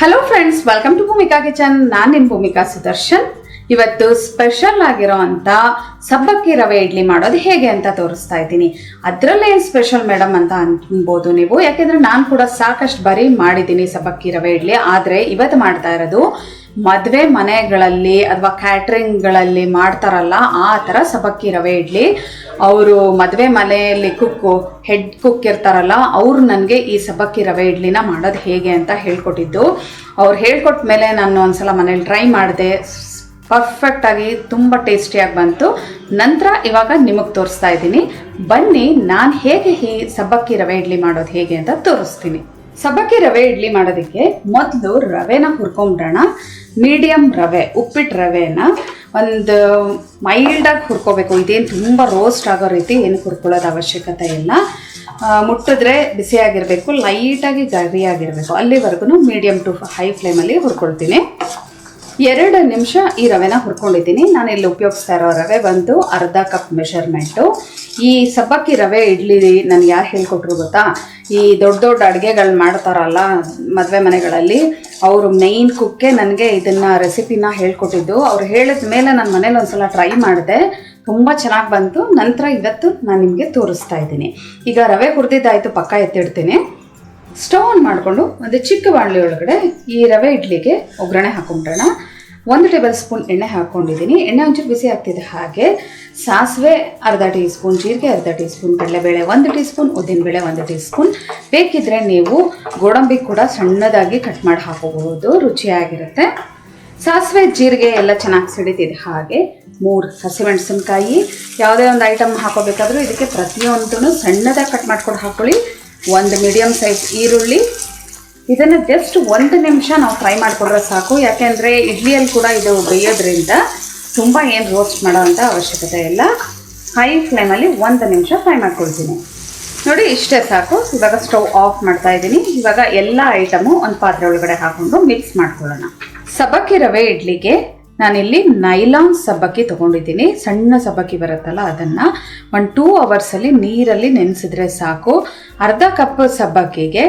Hello friends, welcome to Bhoomika kitchen. ನಾನು ನಿಮ್ಮ ಭೂಮಿಕಾ ಸುದರ್ಶನ್. ಇವತ್ತು ಸ್ಪೆಷಲ್ ಆಗಿರೋ ಅಂತ ಸಬ್ಬಕ್ಕಿ ರವೆ ಇಡ್ಲಿ ಮಾಡೋದು ಹೇಗೆ ಅಂತ ತೋರಿಸ್ತಾ ಇದ್ದೀನಿ. ಅದರಲ್ಲೇ ಏನು ಸ್ಪೆಷಲ್ ಮೇಡಮ್ ಅಂತ ಅನ್ಬೋದು ನೀವು, ಯಾಕೆಂದ್ರೆ ನಾನು ಕೂಡ ಸಾಕಷ್ಟು ಬಾರಿ ಮಾಡಿದ್ದೀನಿ ಸಬ್ಬಕ್ಕಿ ರವೆ ಇಡ್ಲಿ. ಆದರೆ ಇವತ್ತು ಮಾಡ್ತಾ ಇರೋದು ಮದುವೆ ಮನೆಗಳಲ್ಲಿ ಅಥವಾ ಕ್ಯಾಟ್ರಿಂಗ್ಗಳಲ್ಲಿ ಮಾಡ್ತಾರಲ್ಲ ಆ ಥರ ಸಬ್ಬಕ್ಕಿ ರವೆ ಇಡ್ಲಿ. ಅವರು ಮದುವೆ ಮನೆಯಲ್ಲಿ ಹೆಡ್ ಕುಕ್ ಇರ್ತಾರಲ್ಲ, ಅವರು ನನಗೆ ಈ ಸಬ್ಬಕ್ಕಿ ರವೆ ಇಡ್ಲಿನ ಮಾಡೋದು ಹೇಗೆ ಅಂತ ಹೇಳ್ಕೊಟ್ಟಿದ್ದು. ಅವ್ರು ಹೇಳ್ಕೊಟ್ಟ ಮೇಲೆ ನಾನು ಒಂದ್ಸಲ ಮನೇಲಿ ಟ್ರೈ ಮಾಡಿದೆ. ಪರ್ಫೆಕ್ಟಾಗಿ ತುಂಬ ಟೇಸ್ಟಿಯಾಗಿ ಬಂತು. ನಂತರ ಇವಾಗ ನಿಮಗೆ ತೋರಿಸ್ತಾ ಇದ್ದೀನಿ. ಬನ್ನಿ ನಾನು ಹೇಗೆ ಈ ಸಬ್ಬಕ್ಕಿ ರವೆ ಇಡ್ಲಿ ಮಾಡೋದು ಹೇಗೆ ಅಂತ ತೋರಿಸ್ತೀನಿ. ಸಬ್ಬಕ್ಕಿ ರವೆ ಇಡ್ಲಿ ಮಾಡೋದಕ್ಕೆ ಮೊದಲು ರವೆನ ಹುರ್ಕೊಂಬಿಡೋಣ. ಮೀಡಿಯಮ್ ರವೆ, ಉಪ್ಪಿಟ್ಟು ರವೆನ ಒಂದು ಮೈಲ್ಡಾಗಿ ಹುರ್ಕೋಬೇಕು. ಇದೇನು ತುಂಬ ರೋಸ್ಟ್ ಆಗೋ ರೀತಿ ಏನು ಹುರ್ಕೊಳ್ಳೋದು ಅವಶ್ಯಕತೆ ಇಲ್ಲ. ಮುಟ್ಟಿದ್ರೆ ಬಿಸಿಯಾಗಿರಬೇಕು, ಲೈಟಾಗಿ ಗರಿಯಾಗಿರಬೇಕು. ಅಲ್ಲಿವರೆಗೂ ಮೀಡಿಯಮ್ ಟು ಹೈ ಫ್ಲೇಮಲ್ಲಿ ಹುರ್ಕೊಳ್ತೀನಿ. 2 ನಿಮಿಷ ಈ ರವೆನ ಹುರ್ಕೊಂಡಿದ್ದೀನಿ. ನಾನು ಇಲ್ಲಿ ಉಪಯೋಗಿಸ್ತಾ ಇರೋ ರವೆ ಬಂದು ಅರ್ಧ ಕಪ್ ಮೆಷರ್ಮೆಂಟು. ಈ ಸಬ್ಬಕ್ಕಿ ರವೆ ಇಡ್ಲಿ ನನಗೆ ಯಾರು ಹೇಳ್ಕೊಟ್ರು ಗೊತ್ತಾ? ಈ ದೊಡ್ಡ ದೊಡ್ಡ ಅಡುಗೆಗಳು ಮಾಡ್ತಾರಲ್ಲ ಮದುವೆ ಮನೆಗಳಲ್ಲಿ, ಅವರು ಮೇಯ್ನ್ ಕುಕ್ಕೆ ನನಗೆ ಇದನ್ನು ರೆಸಿಪಿನ ಹೇಳ್ಕೊಟ್ಟಿದ್ದು. ಅವ್ರು ಹೇಳಿದ ಮೇಲೆ ನನ್ನ ಮನೇಲಿ ಒಂದ್ಸಲ ಟ್ರೈ ಮಾಡಿದೆ, ತುಂಬ ಚೆನ್ನಾಗಿ ಬಂತು. ನಂತರ ಇವತ್ತು ನಾನು ನಿಮಗೆ ತೋರಿಸ್ತಾ ಇದ್ದೀನಿ. ಈಗ ರವೆ ಹುರಿದಿದ್ದಾಯಿತು, ಪಕ್ಕ ಎತ್ತಿಡ್ತೀನಿ. ಸ್ಟವ್ ಆನ್ ಮಾಡಿಕೊಂಡು ಒಂದು ಚಿಕ್ಕ ಬಾಣಲೆ ಒಳಗಡೆ ಈ ರವೆ ಇಡ್ಲಿಗೆ ಒಗ್ಗರಣೆ ಹಾಕೊಂಡ್ರೋಣ. 1 ಟೇಬಲ್ ಸ್ಪೂನ್ ಎಣ್ಣೆ ಹಾಕ್ಕೊಂಡಿದ್ದೀನಿ. ಎಣ್ಣೆ ಒಂಚೂರು ಬಿಸಿ ಆಗ್ತಿದೆ. ಹಾಗೆ ಸಾಸಿವೆ ಅರ್ಧ ಟೀ ಸ್ಪೂನ್, ಜೀರಿಗೆ ಅರ್ಧ ಟೀ ಸ್ಪೂನ್, ಕಡಲೆಬೇಳೆ 1 ಟೀ ಸ್ಪೂನ್, ಉದ್ದಿನಬೇಳೆ 1 ಟೀ ಸ್ಪೂನ್. ಬೇಕಿದ್ರೆ ನೀವು ಗೋಡಂಬಿ ಕೂಡ ಸಣ್ಣದಾಗಿ ಕಟ್ ಮಾಡಿ ಹಾಕೋಬಹುದು, ರುಚಿಯಾಗಿರುತ್ತೆ. ಸಾಸಿವೆ ಜೀರಿಗೆ ಎಲ್ಲ ಚೆನ್ನಾಗಿ ಸಿಡಿತಿದೆ. ಹಾಗೆ 3 ಹಸಿಮೆಣಸಿನ್ಕಾಯಿ. ಯಾವುದೇ ಒಂದು ಐಟಮ್ ಹಾಕೋಬೇಕಾದ್ರೂ ಇದಕ್ಕೆ ಪ್ರತಿಯೊಂದೂ ಸಣ್ಣದಾಗಿ ಕಟ್ ಮಾಡ್ಕೊಂಡು ಹಾಕೊಳ್ಳಿ. 1 ಮೀಡಿಯಮ್ ಸೈಜ್ ಈರುಳ್ಳಿ. ಇದನ್ನು ಜಸ್ಟ್ 1 ನಿಮಿಷ ನಾವು ಫ್ರೈ ಮಾಡಿಕೊಂಡ್ರೆ ಸಾಕು. ಯಾಕೆಂದರೆ ಇಡ್ಲಿಯಲ್ಲಿ ಕೂಡ ಇದು ಬೇಯೋದ್ರಿಂದ ತುಂಬ ಏನು ರೋಸ್ಟ್ ಮಾಡೋವಂಥ ಅವಶ್ಯಕತೆ ಇಲ್ಲ. ಹೈ ಫ್ಲೇಮಲ್ಲಿ 1 ನಿಮಿಷ ಫ್ರೈ ಮಾಡ್ಕೊಳ್ತೀನಿ. ನೋಡಿ, ಇಷ್ಟೇ ಸಾಕು. ಇವಾಗ ಸ್ಟವ್ ಆಫ್ ಮಾಡ್ತಾ ಇದ್ದೀನಿ. ಇವಾಗ ಎಲ್ಲ ಐಟಮು ಒಂದು ಪಾತ್ರೆ ಒಳಗಡೆ ಹಾಕ್ಕೊಂಡು ಮಿಕ್ಸ್ ಮಾಡ್ಕೊಳ್ಳೋಣ. ಸಬ್ಬಕ್ಕಿ ರವೆ ಇಡ್ಲಿಗೆ ನಾನಿಲ್ಲಿ ನೈಲಾನ್ ಸಬ್ಬಕ್ಕಿ ತೊಗೊಂಡಿದ್ದೀನಿ. ಸಣ್ಣ ಸಬ್ಬಕ್ಕಿ ಬರುತ್ತಲ್ಲ ಅದನ್ನು 1-2 ಅವರ್ಸಲ್ಲಿ ನೀರಲ್ಲಿ ನೆನೆಸಿದ್ರೆ ಸಾಕು. ಅರ್ಧ ಕಪ್ ಸಬ್ಬಕ್ಕಿಗೆ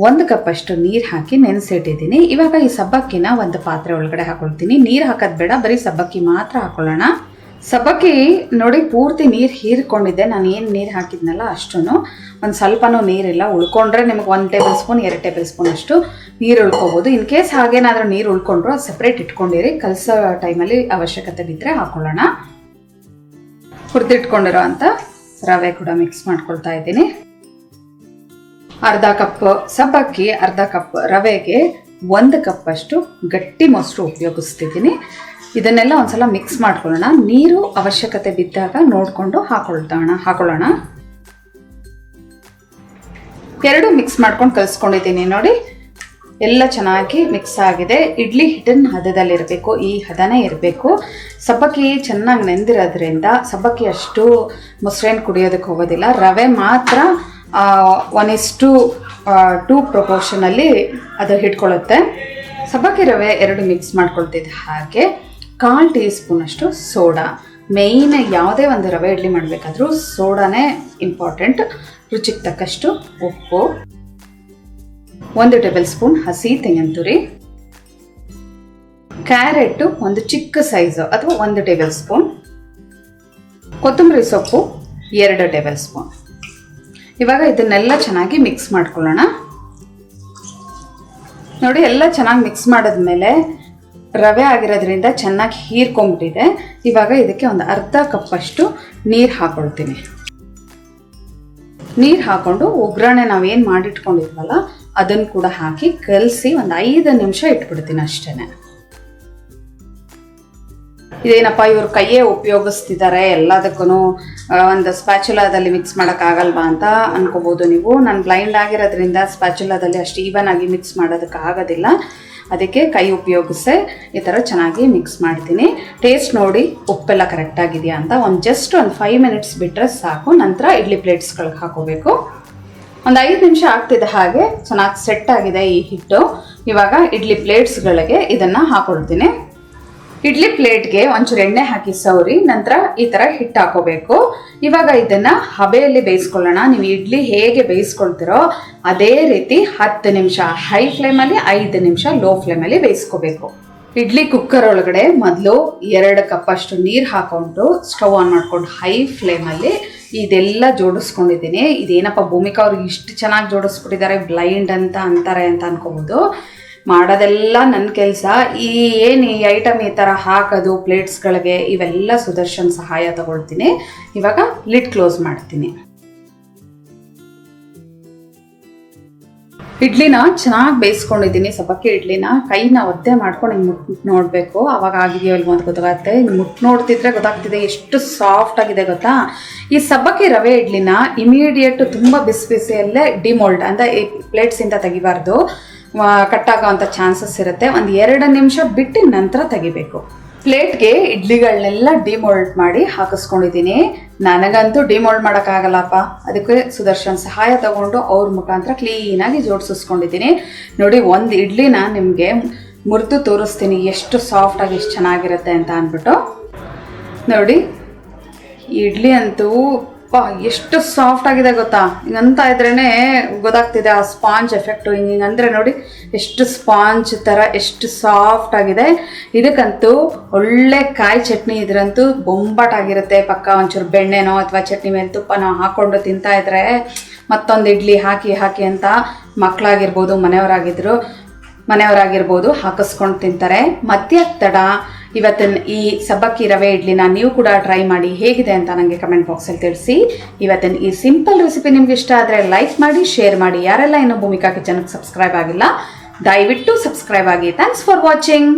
1 ಕಪ್ಪಷ್ಟು ನೀರು ಹಾಕಿ ನೆನೆಸಿಟ್ಟಿದ್ದೀನಿ. ಇವಾಗ ಈ ಸಬ್ಬಕ್ಕಿನ ಒಂದು ಪಾತ್ರೆ ಒಳಗಡೆ ಹಾಕೊಳ್ತೀನಿ. ನೀರು ಹಾಕೋದು ಬೇಡ, ಬರೀ ಸಬ್ಬಕ್ಕಿ ಮಾತ್ರ ಹಾಕೊಳ್ಳೋಣ. ಸಬ್ಬಕ್ಕಿ ನೋಡಿ ಪೂರ್ತಿ ನೀರು ಹೀರ್ಕೊಂಡಿದ್ದೆ. ನಾನು ಏನು ನೀರು ಹಾಕಿದ್ನಲ್ಲ ಅಷ್ಟೂ, ಒಂದು ಸ್ವಲ್ಪನೂ ನೀರಿಲ್ಲ. ಉಳ್ಕೊಂಡ್ರೆ ನಿಮಗೆ 1 ಟೇಬಲ್ ಸ್ಪೂನ್ 2 ಟೇಬಲ್ ಸ್ಪೂನ್ ಅಷ್ಟು ನೀರು ಉಳ್ಕೋಬೋದು. ಇನ್ ಕೇಸ್ ಹಾಗೇನಾದರೂ ನೀರು ಉಳ್ಕೊಂಡ್ರು ಅದು ಸಪ್ರೇಟ್ ಇಟ್ಕೊಂಡಿರಿ. ಕಲಸೋ ಟೈಮಲ್ಲಿ ಅವಶ್ಯಕತೆ ಬಿದ್ದರೆ ಹಾಕೊಳ್ಳೋಣ. ಹುರಿದಿಟ್ಕೊಂಡಿರೋ ಅಂಥ ರವೆ ಕೂಡ ಮಿಕ್ಸ್ ಮಾಡ್ಕೊಳ್ತಾ ಇದ್ದೀನಿ. ಅರ್ಧ ಕಪ್ ಸಬ್ಬಕ್ಕಿ, ಅರ್ಧ ಕಪ್ ರವೆಗೆ 1 ಕಪ್ಪಷ್ಟು ಗಟ್ಟಿ ಮೊಸರು ಉಪಯೋಗಿಸ್ತಿದ್ದೀನಿ. ಇದನ್ನೆಲ್ಲ ಒಂದ್ಸಲ ಮಿಕ್ಸ್ ಮಾಡ್ಕೊಳ್ಳೋಣ. ನೀರು ಅವಶ್ಯಕತೆ ಬಿದ್ದಾಗ ನೋಡಿಕೊಂಡು ಹಾಕೊಳ್ಳೋಣ. 2 ಮಿಕ್ಸ್ ಮಾಡ್ಕೊಂಡು ಕಲಿಸ್ಕೊಂಡಿದ್ದೀನಿ. ನೋಡಿ, ಎಲ್ಲ ಚೆನ್ನಾಗಿ ಮಿಕ್ಸ್ ಆಗಿದೆ. ಇಡ್ಲಿ ಹಿಟ್ಟಿನ ಹದದಲ್ಲಿರಬೇಕು, ಈ ಹದನೇ ಇರಬೇಕು. ಸಬ್ಬಕ್ಕಿ ಚೆನ್ನಾಗಿ ನೆಂದಿರೋದ್ರಿಂದ ಸಬ್ಬಕ್ಕಿ ಅಷ್ಟು ಮೊಸರೇನು ಕುಡಿಯೋದಕ್ಕೆ ಹೋಗೋದಿಲ್ಲ. ರವೆ ಮಾತ್ರ 1:2 ಪ್ರಪೋರ್ಷನಲ್ಲಿ ಅದು ಹಿಡ್ಕೊಳ್ಳುತ್ತೆ. ಸಬ್ಬಕ್ಕಿ ರವೆ 2 ಮಿಕ್ಸ್ ಮಾಡ್ಕೊಳ್ತಿದ್ದೆ. ಹಾಗೆ 1/4 ಟೀ ಸ್ಪೂನ್ ಅಷ್ಟು ಸೋಡಾ. ಮೇಯ್ನ್ ಯಾವುದೇ ಒಂದು ರವೆ ಇಡ್ಲಿ ಮಾಡಬೇಕಾದ್ರೂ ಸೋಡಾನೇ ಇಂಪಾರ್ಟೆಂಟ್. ರುಚಿಗೆ ತಕ್ಕಷ್ಟು ಉಪ್ಪು, 1 ಟೇಬಲ್ ಸ್ಪೂನ್ ಹಸಿ ತೆಂಗಿನ ತುರಿ, ಕ್ಯಾರೆಟ್ ಒಂದು ಚಿಕ್ಕ ಸೈಜು ಅಥವಾ 1 ಟೇಬಲ್ ಸ್ಪೂನ್, ಕೊತ್ತಂಬರಿ ಸೊಪ್ಪು 2 ಟೇಬಲ್ ಸ್ಪೂನ್. ಇವಾಗ ಇದನ್ನೆಲ್ಲ ಚೆನ್ನಾಗಿ ಮಿಕ್ಸ್ ಮಾಡ್ಕೊಳ್ಳೋಣ. ನೋಡಿ, ಎಲ್ಲ ಚೆನ್ನಾಗಿ ಮಿಕ್ಸ್ ಮಾಡಿದ್ಮೇಲೆ ರವೆ ಆಗಿರೋದ್ರಿಂದ ಚೆನ್ನಾಗಿ ಹೀರ್ಕೊಂಡ್ಬಿಟ್ಟಿದೆ. ಇವಾಗ ಇದಕ್ಕೆ ಒಂದು ಅರ್ಧ ಕಪ್ಪಷ್ಟು ನೀರು ಹಾಕೊಳ್ತೀನಿ. ನೀರು ಹಾಕ್ಕೊಂಡು ಒಗ್ಗರಣೆ ನಾವೇನು ಮಾಡಿಟ್ಕೊಂಡಿದ್ವಲ್ಲ ಅದನ್ನು ಕೂಡ ಹಾಕಿ ಕಲಸಿ ಒಂದು 5 ನಿಮಿಷ ಇಟ್ಬಿಡ್ತೀನಿ ಅಷ್ಟೇ. ಇದೇನಪ್ಪ ಇವ್ರು ಕೈಯೇ ಉಪಯೋಗಿಸ್ತಿದ್ದಾರೆ ಎಲ್ಲದಕ್ಕೂ, ಒಂದು ಸ್ಪ್ಯಾಚುಲಾದಲ್ಲಿ ಮಿಕ್ಸ್ ಮಾಡೋಕ್ಕಾಗಲ್ವಾ ಅಂತ ಅನ್ಕೋಬೋದು ನೀವು. ನಾನು ಬ್ಲೈಂಡ್ ಆಗಿರೋದ್ರಿಂದ ಸ್ಪ್ಯಾಚುಲಾದಲ್ಲಿ ಅಷ್ಟು ಈವನ್ ಆಗಿ ಮಿಕ್ಸ್ ಮಾಡೋದಕ್ಕಾಗೋದಿಲ್ಲ. ಅದಕ್ಕೆ ಕೈ ಉಪಯೋಗಿಸೇ ಈ ಥರ ಚೆನ್ನಾಗಿ ಮಿಕ್ಸ್ ಮಾಡ್ತೀನಿ. ಟೇಸ್ಟ್ ನೋಡಿ ಉಪ್ಪೆಲ್ಲ ಕರೆಕ್ಟಾಗಿದೆಯಾ ಅಂತ ಜಸ್ಟ್ ಒಂದು 5 ಮಿನಿಟ್ಸ್ ಬಿಟ್ಟರೆ ಸಾಕು. ನಂತರ ಇಡ್ಲಿ ಪ್ಲೇಟ್ಸ್ಗಳಿಗೆ ಹಾಕೋಬೇಕು. ಒಂದು 5 ನಿಮಿಷ ಆಗ್ತಿದೆ. ಹಾಗೆ ಚೆನ್ನಾಗಿ ಸೆಟ್ ಆಗಿದೆ ಈ ಹಿಟ್ಟು. ಇವಾಗ ಇಡ್ಲಿ ಪ್ಲೇಟ್ಸ್ಗಳಿಗೆ ಇದನ್ನು ಹಾಕೊಳ್ತೀನಿ. ಇಡ್ಲಿ ಪ್ಲೇಟ್ಗೆ ಒಂಚೂರು ಎಣ್ಣೆ ಹಾಕಿ ಸವರಿ ನಂತರ ಈ ಥರ ಹಿಟ್ಟು ಹಾಕೋಬೇಕು. ಇವಾಗ ಇದನ್ನು ಹಬೆಯಲ್ಲಿ ಬೇಯಿಸ್ಕೊಳ್ಳೋಣ. ನೀವು ಇಡ್ಲಿ ಹೇಗೆ ಬೇಯಿಸ್ಕೊಳ್ತೀರೋ ಅದೇ ರೀತಿ 10 ನಿಮಿಷ ಹೈ ಫ್ಲೇಮಲ್ಲಿ, 5 ನಿಮಿಷ ಲೋ ಫ್ಲೇಮಲ್ಲಿ ಬೇಯಿಸ್ಕೋಬೇಕು. ಇಡ್ಲಿ ಕುಕ್ಕರ್ ಒಳಗಡೆ ಮೊದಲು 2 ಕಪ್ಪಷ್ಟು ನೀರು ಹಾಕೊಂಡು ಸ್ಟವ್ ಆನ್ ಮಾಡ್ಕೊಂಡು ಹೈ ಫ್ಲೇಮಲ್ಲಿ ಇದೆಲ್ಲ ಜೋಡಿಸ್ಕೊಂಡಿದ್ದೀನಿ. ಇದೇನಪ್ಪ ಭೂಮಿಕಾ ಅವ್ರು ಇಷ್ಟು ಚೆನ್ನಾಗಿ ಜೋಡಿಸ್ಬಿಟ್ಟಿದ್ದಾರೆ, ಬ್ಲೈಂಡ್ ಅಂತ ಅಂತಾರೆ ಅಂತ ಅನ್ಕೋಬೋದು. ಮಾಡೋದೆಲ್ಲ ನನ್ನ ಕೆಲಸ. ಏನು ಈ ಐಟಮ್ ಈ ಥರ ಹಾಕೋದು ಪ್ಲೇಟ್ಸ್ಗಳಿಗೆ, ಇವೆಲ್ಲ ಸುದರ್ಶನ್ ಸಹಾಯ ತಗೊಳ್ತೀನಿ. ಇವಾಗ ಲಿಡ್ ಕ್ಲೋಸ್ ಮಾಡ್ತೀನಿ. ಇಡ್ಲಿನ ಚೆನ್ನಾಗಿ ಬೇಯಿಸ್ಕೊಂಡಿದ್ದೀನಿ. ಸಬ್ಬಕ್ಕಿ ಇಡ್ಲಿನ ಕೈನ ಒದ್ದೆ ಮಾಡ್ಕೊಂಡು ಹಿಂಗೆ ಮುಟ್ಟು ನೋಡಬೇಕು, ಅವಾಗ ಆಗಿದೆಯೋ ಇಲ್ವೋ ಅಂತ ಗೊತ್ತಾಗುತ್ತೆ. ಮುಟ್ಟು ನೋಡ್ತಿದ್ರೆ ಗೊತ್ತಾಗ್ತಿದೆ ಎಷ್ಟು ಸಾಫ್ಟ್ ಆಗಿದೆ ಗೊತ್ತಾ. ಈ ಸಬ್ಬಕ್ಕಿ ರವೆ ಇಡ್ಲಿನ ಇಮಿಡಿಯೇಟ್ ತುಂಬ ಬಿಸಿ ಬಿಸಿಯಲ್ಲೇ ಡಿಮೋಲ್ಡ್ ಅಂದರೆ ಈ ಪ್ಲೇಟ್ಸಿಂದ ತೆಗಿಬಾರ್ದು, ಕಟ್ಟಾಗೋವಂಥ ಚಾನ್ಸಸ್ ಇರುತ್ತೆ. ಒಂದು 2 ನಿಮಿಷ ಬಿಟ್ಟು ನಂತರ ತೆಗಿಬೇಕು. ಪ್ಲೇಟ್ಗೆ ಇಡ್ಲಿಗಳನ್ನೆಲ್ಲ ಡಿಮೋಲ್ಡ್ ಮಾಡಿ ಹಾಕಿಸ್ಕೊಂಡಿದ್ದೀನಿ. ನನಗಂತೂ ಡಿಮೋಲ್ಡ್ ಮಾಡೋಕ್ಕಾಗಲ್ಲಪ್ಪ, ಅದಕ್ಕೆ ಸುದರ್ಶನ್ ಸಹಾಯ ತಗೊಂಡು ಅವ್ರ ಮುಖಾಂತರ ಕ್ಲೀನಾಗಿ ಜೋಡಿಸಿಸ್ಕೊಂಡಿದ್ದೀನಿ. ನೋಡಿ, ಒಂದು ಇಡ್ಲಿನ ನಿಮಗೆ ಮುರಿದು ತೋರಿಸ್ತೀನಿ ಎಷ್ಟು ಸಾಫ್ಟಾಗಿ ಎಷ್ಟು ಚೆನ್ನಾಗಿರುತ್ತೆ ಅಂತ ಅಂದ್ಬಿಟ್ಟು. ನೋಡಿ, ಇಡ್ಲಿ ಅಂತೂ ಎಷ್ಟು ಸಾಫ್ಟ್ ಆಗಿದೆ ಗೊತ್ತಾ. ಹಿಂಗಂತ ಇದ್ರೇ ಗೊತ್ತಾಗ್ತಿದೆ ಆ ಸ್ಪಾಂಜ್ ಎಫೆಕ್ಟು. ಹಿಂಗಂದ್ರೆ ನೋಡಿ ಎಷ್ಟು ಸ್ಪಾಂಜ್ ಥರ ಎಷ್ಟು ಸಾಫ್ಟ್ ಆಗಿದೆ. ಇದಕ್ಕಂತೂ ಒಳ್ಳೆ ಕಾಯಿ ಚಟ್ನಿ ಇದ್ರಂತೂ ಬೊಂಬಾಟಾಗಿರುತ್ತೆ. ಪಕ್ಕ ಒಂಚೂರು ಬೆಣ್ಣೆನೋ ಅಥವಾ ಚಟ್ನಿ ಮೇಲೆ ತುಪ್ಪನೋ ಹಾಕ್ಕೊಂಡು ತಿಂತಾ ಇದ್ರೆ ಮತ್ತೊಂದು ಇಡ್ಲಿ ಹಾಕಿ ಅಂತ ಮಕ್ಕಳಾಗಿರ್ಬೋದು ಮನೆಯವರಾಗಿರ್ಬೋದು ಹಾಕಿಸ್ಕೊಂಡು ತಿಂತಾರೆ. ಮತ್ತೆ ತಡ ಇವತ್ತಿನ ಈ ಸಬ್ಬಕ್ಕಿ ರವೆ ಇಡ್ಲಿನ ನೀವು ಕೂಡ ಟ್ರೈ ಮಾಡಿ ಹೇಗಿದೆ ಅಂತ ನನಗೆ ಕಮೆಂಟ್ ಬಾಕ್ಸಲ್ಲಿ ತಿಳಿಸಿ. ಇವತ್ತಿನ ಈ ಸಿಂಪಲ್ ರೆಸಿಪಿ ನಿಮ್ಗೆ ಇಷ್ಟ ಆದರೆ ಲೈಕ್ ಮಾಡಿ, ಶೇರ್ ಮಾಡಿ. ಯಾರೆಲ್ಲ ಇನ್ನೂ ಭೂಮಿಕಾ ಕಿಚನ್ಗೆ ಸಬ್ಸ್ಕ್ರೈಬ್ ಆಗಿಲ್ಲ ದಯವಿಟ್ಟು ಸಬ್ಸ್ಕ್ರೈಬ್ ಆಗಿ. Thanks for watching.